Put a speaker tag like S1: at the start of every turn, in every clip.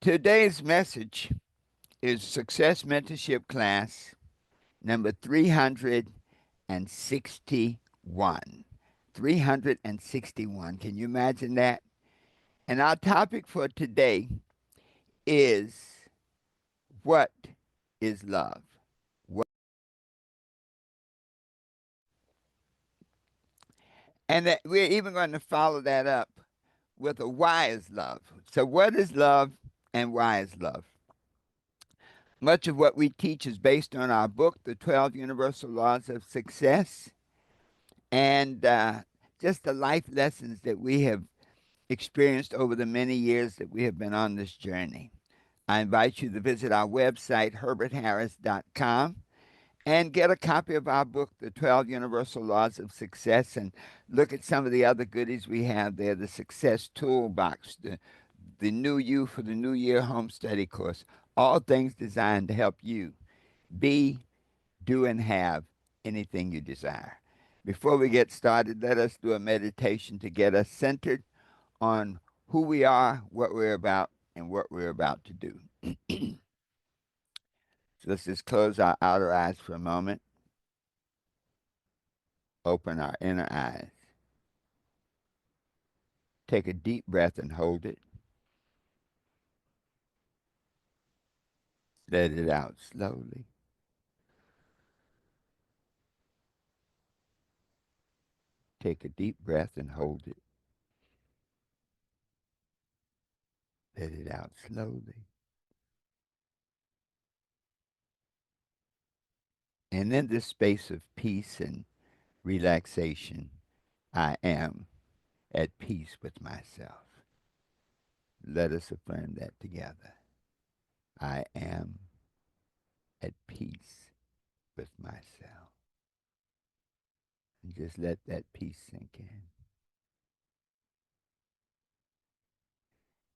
S1: Today's message is Success Mentorship Class number 361. 361. Can you imagine that? And our topic for today is what is love? And that we're even going to follow that up with a why is love. So, what is love and why is love? Much of what we teach is based on our book, The 12 Universal Laws of Success, and just the life lessons that we have experienced over the many years that we have been on this journey. I invite you to visit our website, herbertharris.com, and get a copy of our book, The 12 Universal Laws of Success, and look at some of the other goodies we have there, the Success Toolbox, the New You for the New Year Home Study Course, all things designed to help you be, do, and have anything you desire. Before we get started, let us do a meditation to get us centered on who we are, what we're about, and what we're about to do. So let's just close our outer eyes for a moment, open our inner eyes. Take a deep breath and hold it. Let it out slowly. Take a deep breath and hold it. Let it out slowly. And in this space of peace and relaxation, I am at peace with myself. Let us affirm that together. I am at peace with myself. And just let that peace sink in.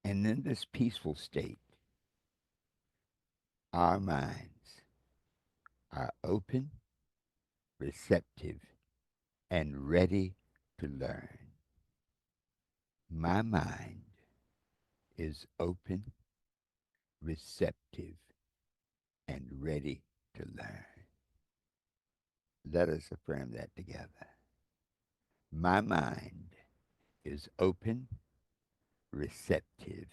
S1: And in this peaceful state, our minds are open, receptive, and ready to learn. My mind is open, receptive, and ready to learn. Let us affirm that together. My mind is open, receptive,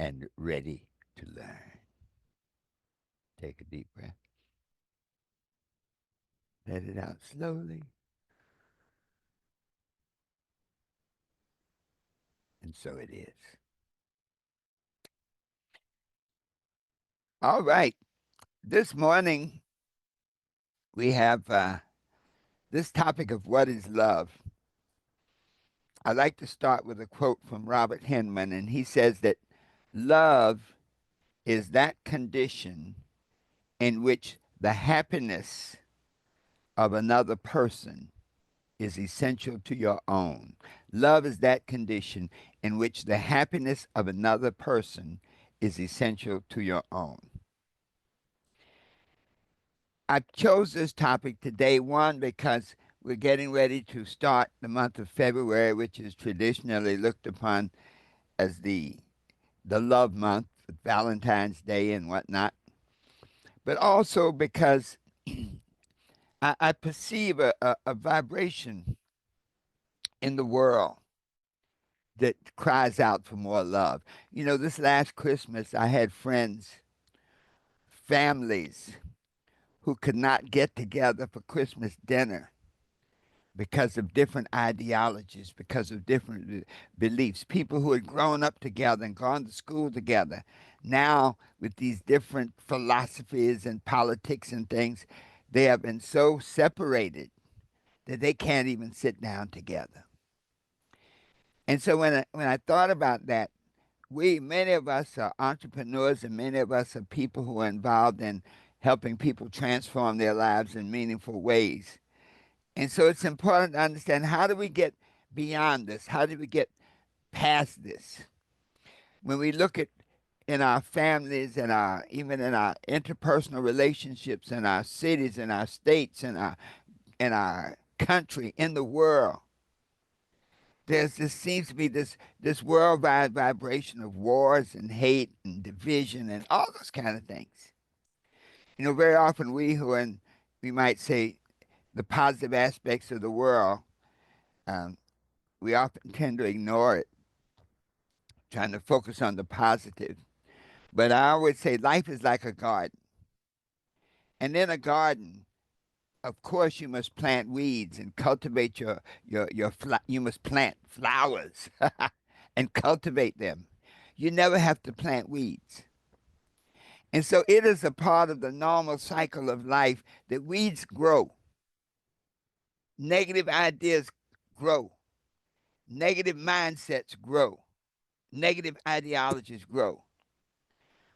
S1: and ready to learn. Take a deep breath. Let it out slowly. And so it is. All right. This morning, we have this topic of what is love. I'd like to start with a quote from Robert Henman, and he says that love is that condition in which the happiness of another person is essential to your own. Love is that condition in which the happiness of another person is essential to your own. I chose this topic today, one, because we're getting ready to start the month of February, which is traditionally looked upon as the love month, Valentine's Day and whatnot, but also because I perceive a vibration in the world that cries out for more love. You know, this last Christmas, I had friends, families, who could not get together for Christmas dinner because of different ideologies, because of different beliefs. People who had grown up together and gone to school together, now with these different philosophies and politics and things, they have been so separated that they can't even sit down together. And so when I thought about that, many of us are entrepreneurs and many of us are people who are involved in helping people transform their lives in meaningful ways. And so it's important to understand, how do we get beyond this? How do we get past this? When we look at in our families and even in our interpersonal relationships in our cities, in our states, in our country, in the world, there's this seems to be this worldwide vibration of wars and hate and division and all those kind of things. Very often we who are in, we might say, the positive aspects of the world, um, we often tend to ignore it, trying to focus on the positive. But I always say life is like a garden. And in a garden, of course, you must plant weeds and cultivate you must plant flowers and cultivate them. You never have to plant weeds. And so it is a part of the normal cycle of life that weeds grow, negative ideas grow, negative mindsets grow, negative ideologies grow.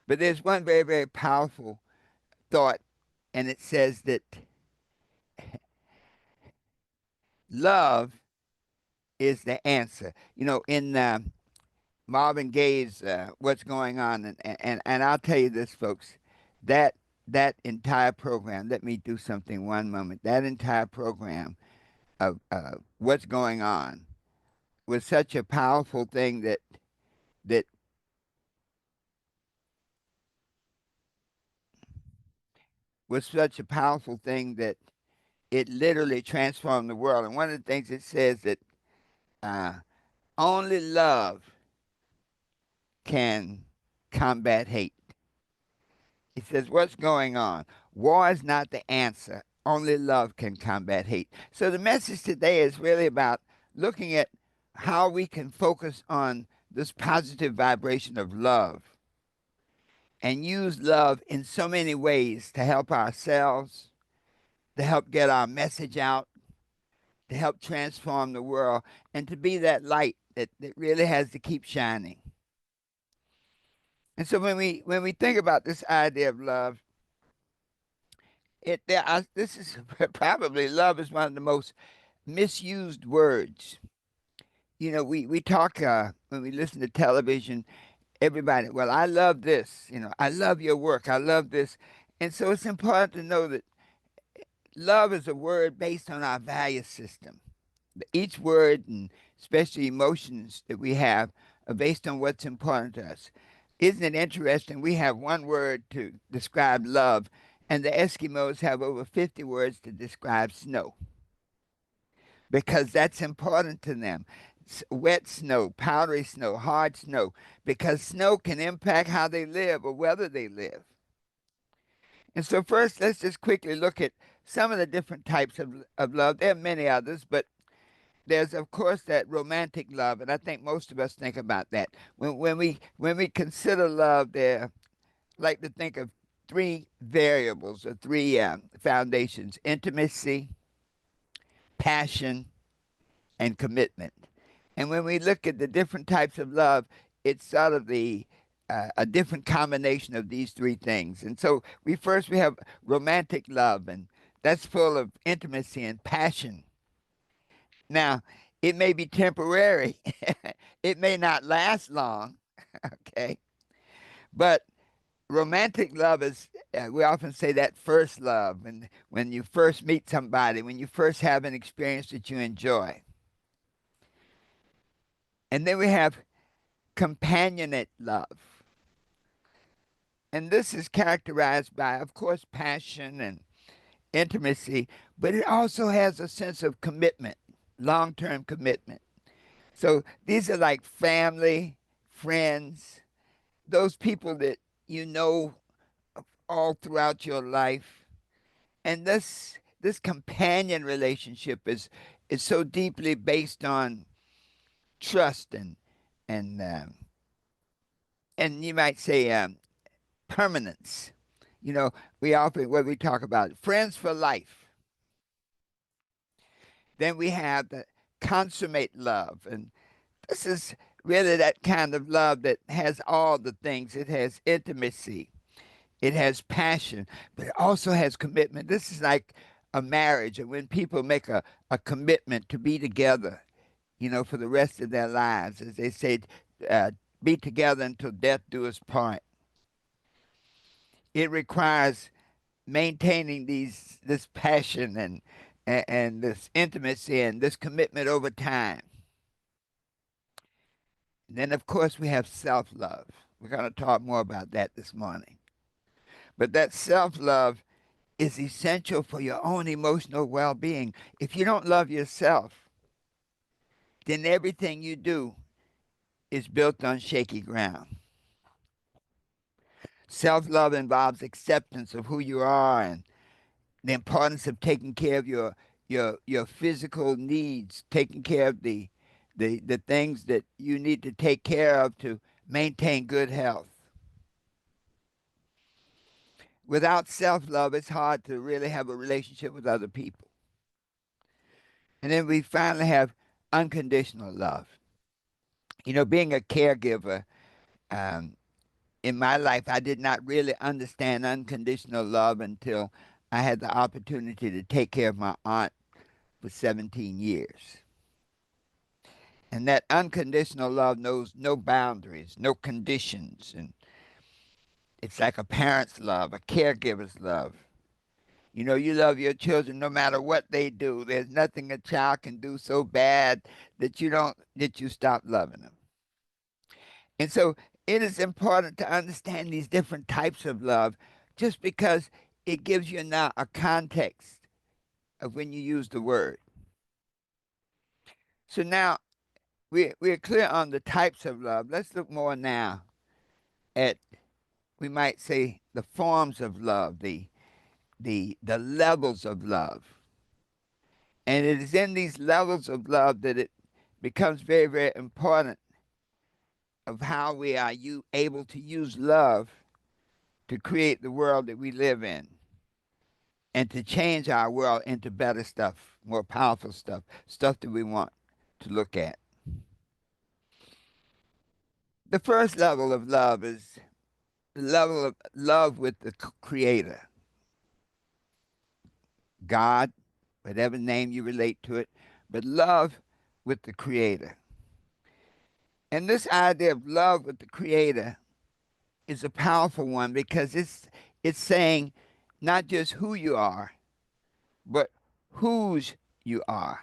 S1: But there's one very, very powerful thought, and it says that love is the answer. In Marvin Gaye's "What's Going On," and I'll tell you this, folks, that that entire program. Let me do something one moment. That entire program of "What's Going On" was such a powerful thing that was such a powerful thing that it literally transformed the world. And one of the things it says that uh, only love can combat hate. It says, "What's going on? War is not the answer. Only love can combat hate." So the message today is really about looking at how we can focus on this positive vibration of love and use love in so many ways to help ourselves, to help get our message out, to help transform the world, and to be that light that really has to keep shining. And so when we think about this idea of love, this is probably love is one of the most misused words. We talk when we listen to television. Everybody, well, I love this. I love your work. I love this, and so it's important to know that love is a word based on our value system. Each word, and especially emotions that we have, are based on what's important to us. Isn't it interesting? We have one word to describe love, and the Eskimos have over 50 words to describe snow because that's important to them. Wet snow, powdery snow, hard snow, because snow can impact how they live or whether they live. And so, first, let's just quickly look at some of the different types of love. There are many others, but there's of course that romantic love, and I think most of us think about that. When we consider love, there like to think of three variables or three foundations: intimacy, passion, and commitment. And when we look at the different types of love, it's sort of the a different combination of these three things. And so we have romantic love, and that's full of intimacy and passion. Now, it may be temporary. It may not last long, okay? But romantic love is, we often say that first love, when you first meet somebody, when you first have an experience that you enjoy. And then we have companionate love. And this is characterized by, of course, passion and intimacy, but it also has a sense of commitment, long term commitment. So these are like family, friends, those people that you know all throughout your life. And this companion relationship is so deeply based on trust and you might say permanence. You know, we often when we talk about friends for life, then we have the consummate love, and this is really that kind of love that has all the things. It has intimacy, it has passion, but it also has commitment. This is like a marriage, and when people make a commitment to be together, for the rest of their lives, as they say, be together until death do us part. It requires maintaining this passion and this intimacy and this commitment over time. Then, of course, we have self love. We're going to talk more about that this morning. But that self love is essential for your own emotional well being. If you don't love yourself, then everything you do is built on shaky ground. Self love involves acceptance of who you are and the importance of taking care of your physical needs, taking care of the things that you need to take care of to maintain good health. Without self love, it's hard to really have a relationship with other people. And then we finally have unconditional love. Being a caregiver, um, in my life, I did not really understand unconditional love until I had the opportunity to take care of my aunt for 17 years. And that unconditional love knows no boundaries, no conditions. And it's like a parent's love, a caregiver's love. You love your children no matter what they do. There's nothing a child can do so bad that you stop loving them. And so it is important to understand these different types of love just because it gives you now a context of when you use the word. So now we're clear on the types of love. Let's look more now at, we might say, the forms of love, the levels of love. And it is in these levels of love that it becomes very, very important of how we are able to use love to create the world that we live in and to change our world into better stuff, more powerful stuff, stuff that we want to look at. The first level of love is the level of love with the Creator, God, whatever name you relate to it, but love with the Creator. And this idea of love with the Creator is a powerful one because it's saying not just who you are, but whose you are.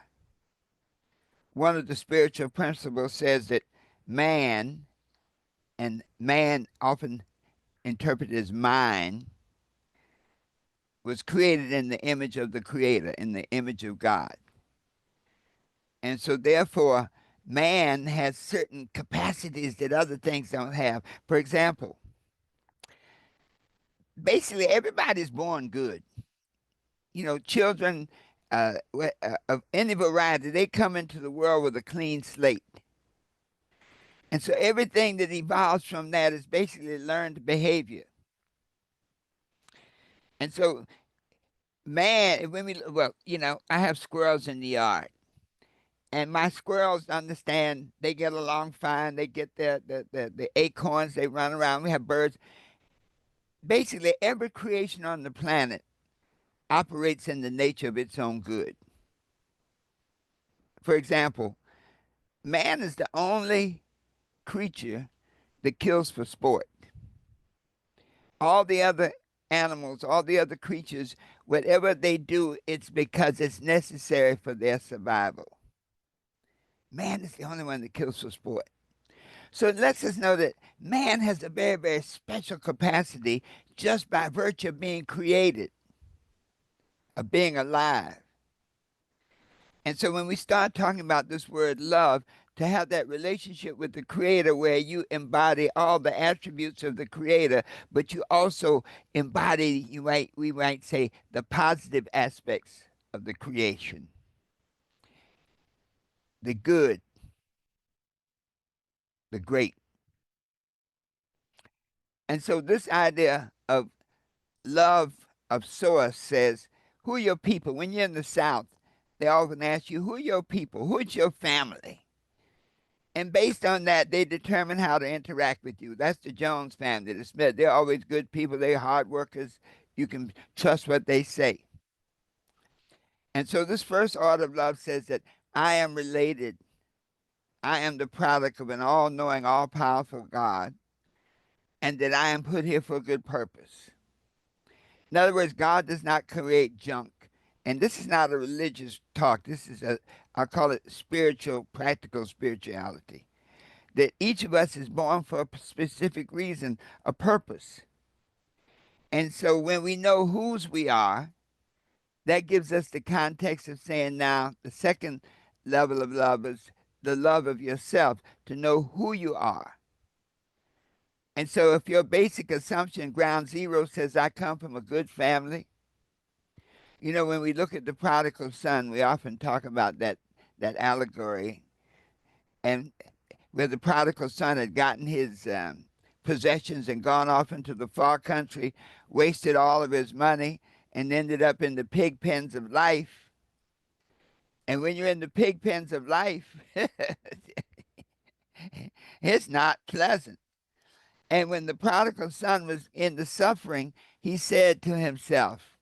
S1: One of the spiritual principles says that man, and man often interpreted as mind, was created in the image of the Creator, in the image of God. And so, therefore, man has certain capacities that other things don't have. For example, basically, everybody's born good. Children of any variety, they come into the world with a clean slate. And so, everything that evolves from that is basically learned behavior. And so, man, I have squirrels in the yard. And my squirrels understand they get along fine. They get the acorns, they run around. We have birds. Basically, every creation on the planet operates in the nature of its own good. For example, man is the only creature that kills for sport. All the other animals, all the other creatures, whatever they do, it's because it's necessary for their survival. Man is the only one that kills for sport. So it lets us know that man has a very, very special capacity just by virtue of being created, of being alive. And so when we start talking about this word love, to have that relationship with the Creator where you embody all the attributes of the Creator, but you also embody, we might say, the positive aspects of the creation, the good, the great. And so this idea of love of source says, who are your people? When you're in the South, they often ask you, who are your people? Who's your family? And based on that, they determine how to interact with you. That's the Jones family, the Smith. They're always good people. They're hard workers. You can trust what they say. And so this first order of love says that I am related. I am the product of an all-knowing, all-powerful God, and that I am put here for a good purpose. In other words, God does not create junk. And this is not a religious talk. This is I call it spiritual, practical spirituality. that each of us is born for a specific reason, a purpose. And so when we know whose we are, that gives us the context of saying now the second level of love is the love of yourself, to know who you are. And so if your basic assumption, ground zero, says, I come from a good family, you know, when we look at the prodigal son, we often talk about that allegory, and where the prodigal son had gotten his possessions and gone off into the far country, wasted all of his money, and ended up in the pig pens of life. And when you're in the pig pens of life, it's not pleasant. And when the prodigal son was in the suffering, he said to himself,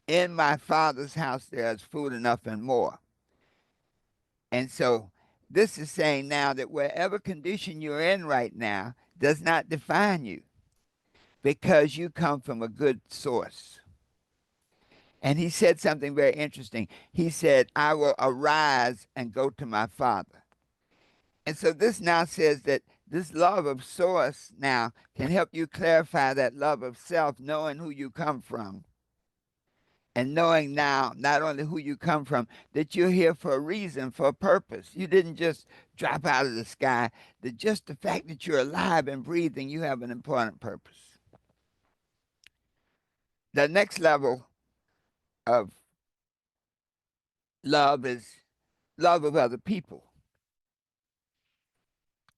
S1: in my father's house there is food enough and more. And so this is saying now that wherever condition you're in right now does not define you, because you come from a good source. And he said something very interesting. He said, I will arise and go to my father. And so this now says that this love of source now can help you clarify that love of self, knowing who you come from. And knowing now not only who you come from, that you're here for a reason, for a purpose. You didn't just drop out of the sky. That just the fact that you're alive and breathing, you have an important purpose. The next level of love is love of other people.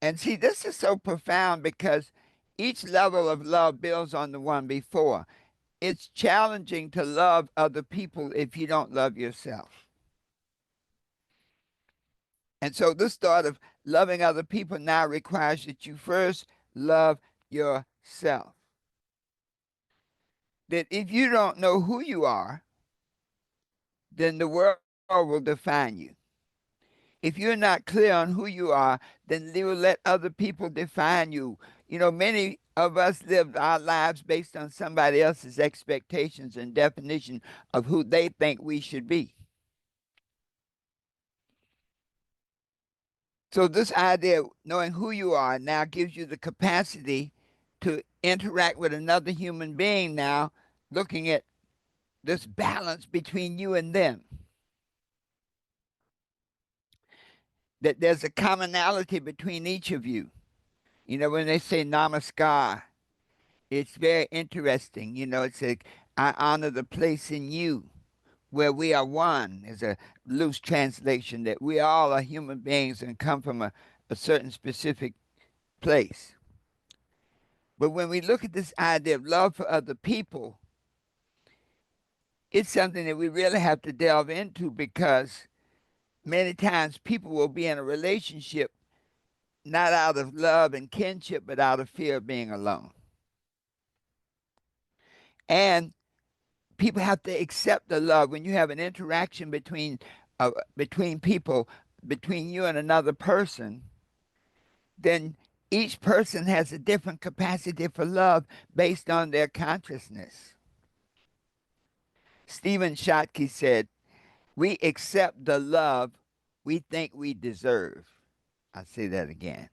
S1: And see, this is so profound because each level of love builds on the one before. It's challenging to love other people if you don't love yourself. And so this thought of loving other people now requires that you first love yourself. That if you don't know who you are, then the world will define you. If you're not clear on who you are, then you will let other people define you. You know, many of us live our lives based on somebody else's expectations and definition of who they think we should be. So this idea of knowing who you are now gives you the capacity to interact with another human being now, looking at this balance between you and them. That there's a commonality between each of you. You know, when they say namaskar, it's very interesting. You know, it's like, I honor the place in you where we are one, is a loose translation, that we all are human beings and come from a certain specific place. But when we look at this idea of love for other people, it's something that we really have to delve into, because many times people will be in a relationship not out of love and kinship, but out of fear of being alone. And people have to accept the love when you have an interaction between people, between you and another person. Then each person has a different capacity for love based on their consciousness. Stephen Schottky said, we accept the love we think we deserve. I'll say that again.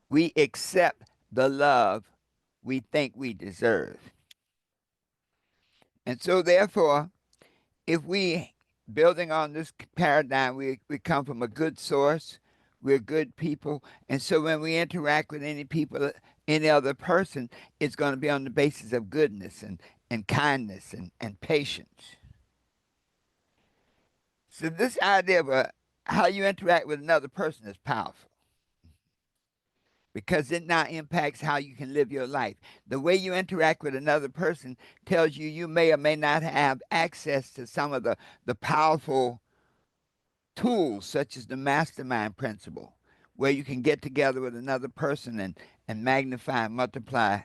S1: We accept the love we think we deserve. And so, therefore, if we, building on this paradigm, we come from a good source, we're good people. And so, when we interact with any people, any other person, it's going to be on the basis of goodness and kindness and patience. So this idea of how you interact with another person is powerful, because it now impacts how you can live your life. The way you interact with another person tells you you may or may not have access to some of the powerful tools, such as the mastermind principle, where you can get together with another person and magnify and multiply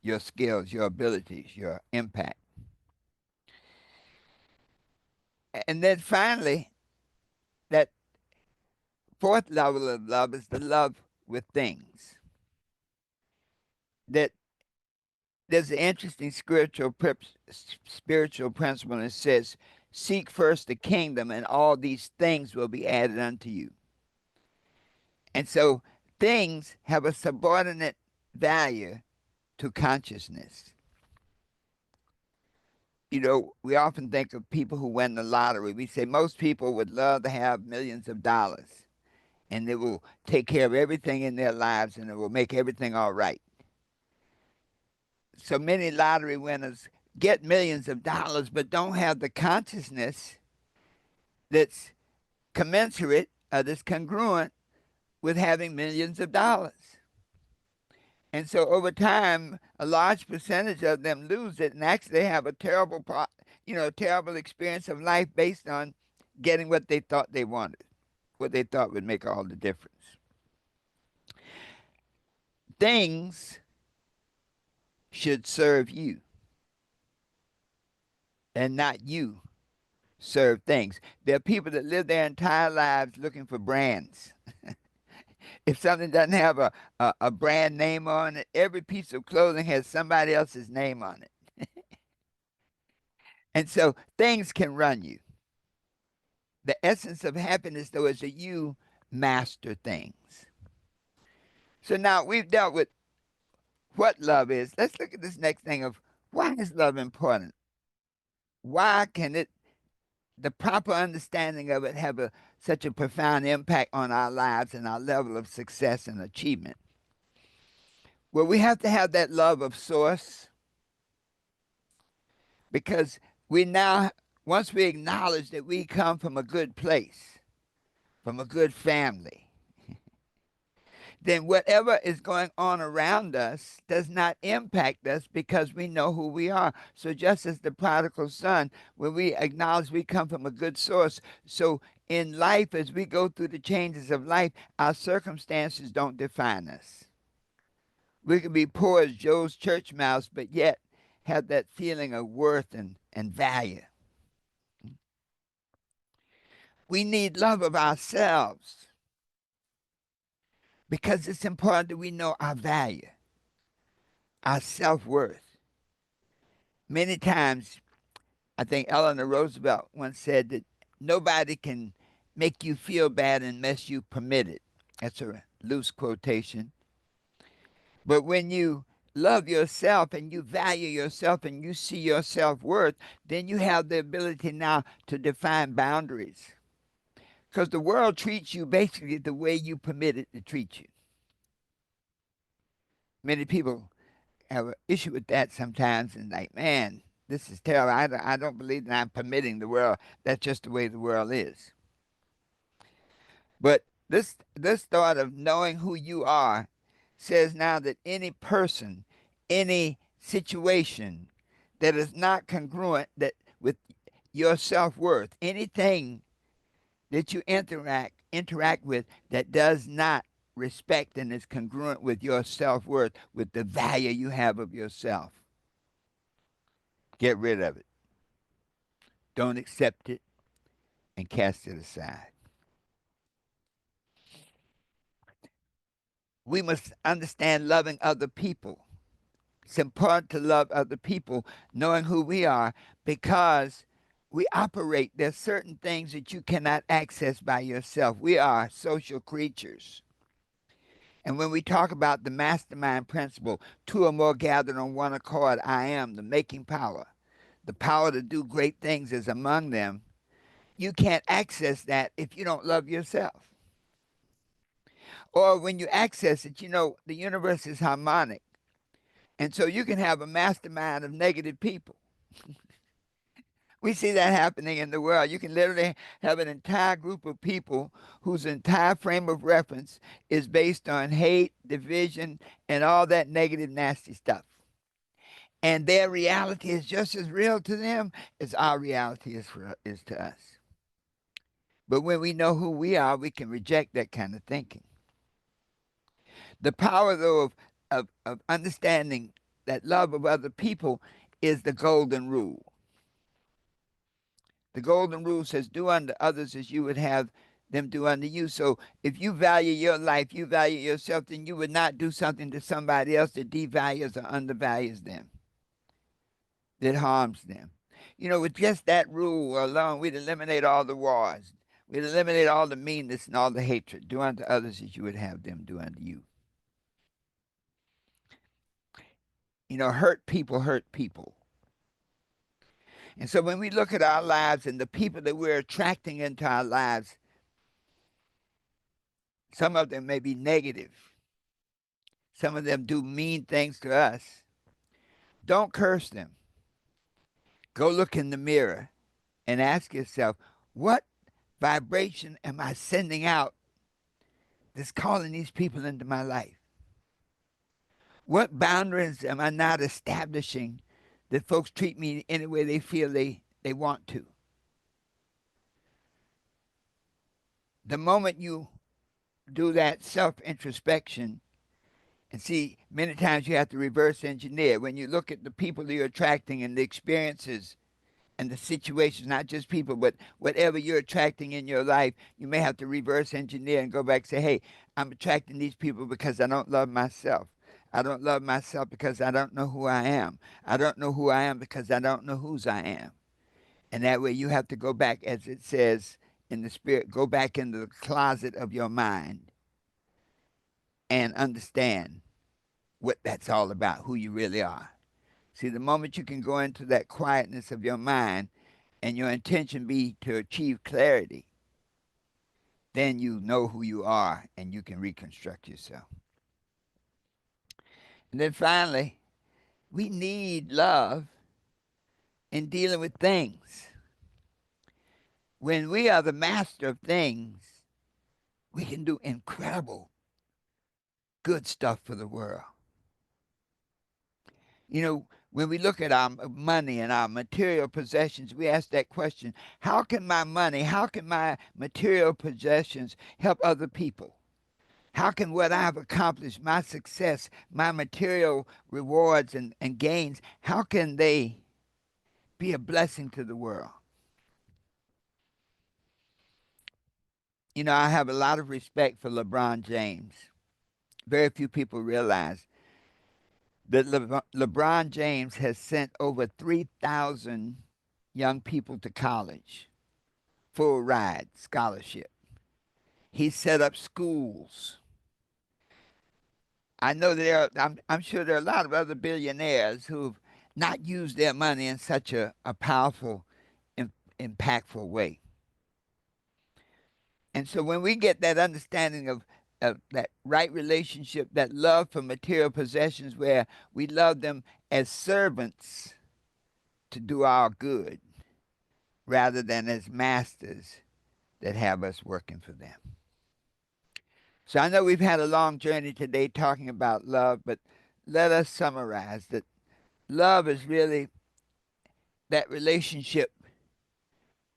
S1: your skills, your abilities, your impact. And then finally, that fourth level of love is the love with things. That there's an interesting spiritual principle that says, seek first the kingdom and all these things will be added unto you. And so Things have a subordinate value to consciousness. We often think of people who win the lottery. We say most people would love to have millions of dollars and it will take care of everything in their lives and it will make everything all right. So many lottery winners get millions of dollars but don't have the consciousness that's commensurate or that's congruent with having millions of dollars. And so over time, a large percentage of them lose it and actually have a terrible experience of life based on getting what they thought they wanted, what they thought would make all the difference. Things should serve you and not you serve things. There are people that live their entire lives looking for brands. If something doesn't have a brand name on it, every piece of clothing has somebody else's name on it. And so things can run you. The essence of happiness, though, is that you master things. So now we've dealt with what love is. Let's look at this next thing of why is love important? Why can the proper understanding of it have such a profound impact on our lives and our level of success and achievement? Well, we have to have that love of source because we now, once we acknowledge that we come from a good place, from a good family, then whatever is going on around us does not impact us because we know who we are. So just as the prodigal son, when we acknowledge we come from a good source, so in life, as we go through the changes of life, our circumstances don't define us. We can be poor as Joe's church mouse, but yet have that feeling of worth and value. We need love of ourselves because it's important that we know our value, our self-worth. Many times, I think Eleanor Roosevelt once said that nobody can make you feel bad unless you permit it. That's a loose quotation. But when you love yourself and you value yourself and you see your self-worth, then you have the ability now to define boundaries. Because the world treats you basically the way you permit it to treat you. Many people have an issue with that sometimes and like, man, this is terrible. I don't believe that I'm permitting the world. That's just the way the world is. But this thought of knowing who you are says now that any person, any situation that is not congruent that with your self-worth, anything that you interact with that does not respect and is congruent with your self-worth, with the value you have of yourself, get rid of it. Don't accept it and cast it aside. We must understand loving other people. It's important to love other people, knowing who we are, because we operate. There's certain things that you cannot access by yourself. We are social creatures. And when we talk about the mastermind principle, two or more gathered on one accord, I am the making power. The power to do great things is among them. You can't access that if you don't love yourself. Or when you access it, the universe is harmonic. And so you can have a mastermind of negative people. We see that happening in the world. You can literally have an entire group of people whose entire frame of reference is based on hate, division, and all that negative, nasty stuff. And their reality is just as real to them as our reality is to us. But when we know who we are, we can reject that kind of thinking. The power, though, of understanding that love of other people is the golden rule. The golden rule says, do unto others as you would have them do unto you. So if you value your life, you value yourself, then you would not do something to somebody else that devalues or undervalues them, that harms them. With just that rule alone, we'd eliminate all the wars. We'd eliminate all the meanness and all the hatred. Do unto others as you would have them do unto you. You know, hurt people hurt people. And so when we look at our lives and the people that we're attracting into our lives, some of them may be negative. Some of them do mean things to us. Don't curse them. Go look in the mirror and ask yourself, what vibration am I sending out that's calling these people into my life? What boundaries am I not establishing that folks treat me any way they feel they want to? The moment you do that self introspection, and see, many times you have to reverse engineer. When you look at the people that you're attracting and the experiences and the situations, not just people, but whatever you're attracting in your life, you may have to reverse engineer and go back and say, hey, I'm attracting these people because I don't love myself. I don't love myself because I don't know who I am. I don't know who I am because I don't know whose I am. And that way you have to go back, as it says in the spirit, go back into the closet of your mind and understand what that's all about, who you really are. See, the moment you can go into that quietness of your mind and your intention be to achieve clarity, then you know who you are and you can reconstruct yourself. And then finally, we need love in dealing with things. When we are the master of things, we can do incredible good stuff for the world. You know, when we look at our money and our material possessions, we ask that question, how can my money, how can my material possessions help other people? How can what I've accomplished, my success, my material rewards and gains, how can they be a blessing to the world? You know, I have a lot of respect for LeBron James. Very few people realize that LeBron James has sent over 3,000 young people to college, full ride scholarship. He set up schools. I know I'm sure there are a lot of other billionaires who've not used their money in such a powerful, impactful way. And so when we get that understanding of that right relationship, that love for material possessions, where we love them as servants to do our good rather than as masters that have us working for them. So I know we've had a long journey today talking about love, but let us summarize that love is really that relationship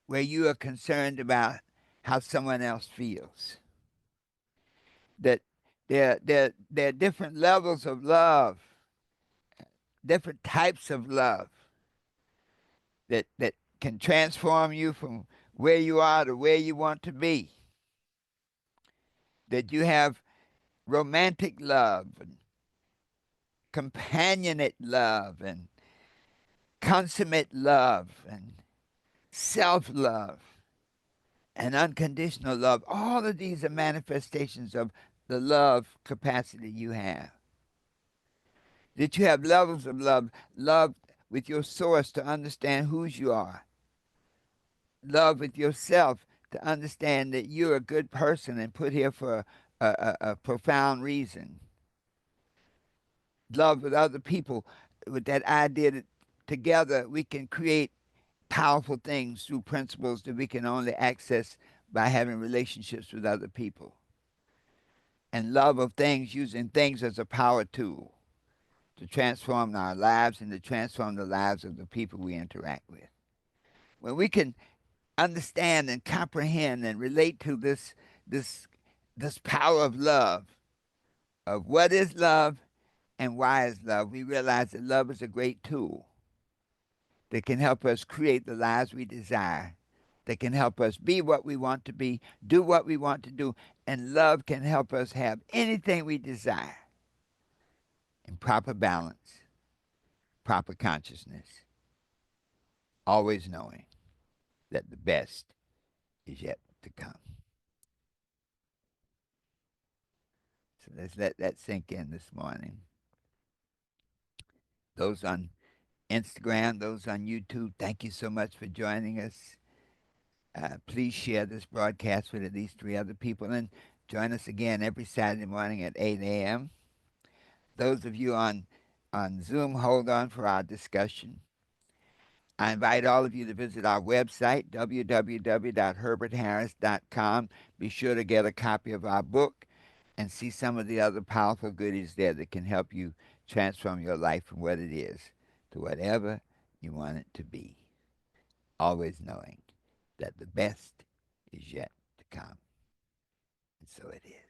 S1: where you are concerned about how someone else feels. That there are different levels of love, different types of love that can transform you from where you are to where you want to be. That you have romantic love and companionate love and consummate love and self love and unconditional love. All of these are manifestations of the love capacity you have. That you have levels of love, love with your source to understand whose you are, love with yourself to understand that you're a good person and put here for a profound reason, love with other people, with that idea that together we can create powerful things through principles that we can only access by having relationships with other people. And love of things, using things as a power tool to transform our lives and to transform the lives of the people we interact with. When we can understand and comprehend and relate to this this power of love, of what is love and why is love, we realize that love is a great tool that can help us create the lives we desire, that can help us be what we want to be, do what we want to do, and love can help us have anything we desire in proper balance, proper consciousness, always knowing that the best is yet to come. So let's let that sink in this morning. Those on Instagram, those on YouTube, thank you so much for joining us. Please share this broadcast with at least three other people and join us again every Saturday morning at 8 a.m. Those of you on Zoom, hold on for our discussion. I invite all of you to visit our website, www.herbertharris.com. Be sure to get a copy of our book and see some of the other powerful goodies there that can help you transform your life from what it is to whatever you want it to be. Always knowing that the best is yet to come. And so it is.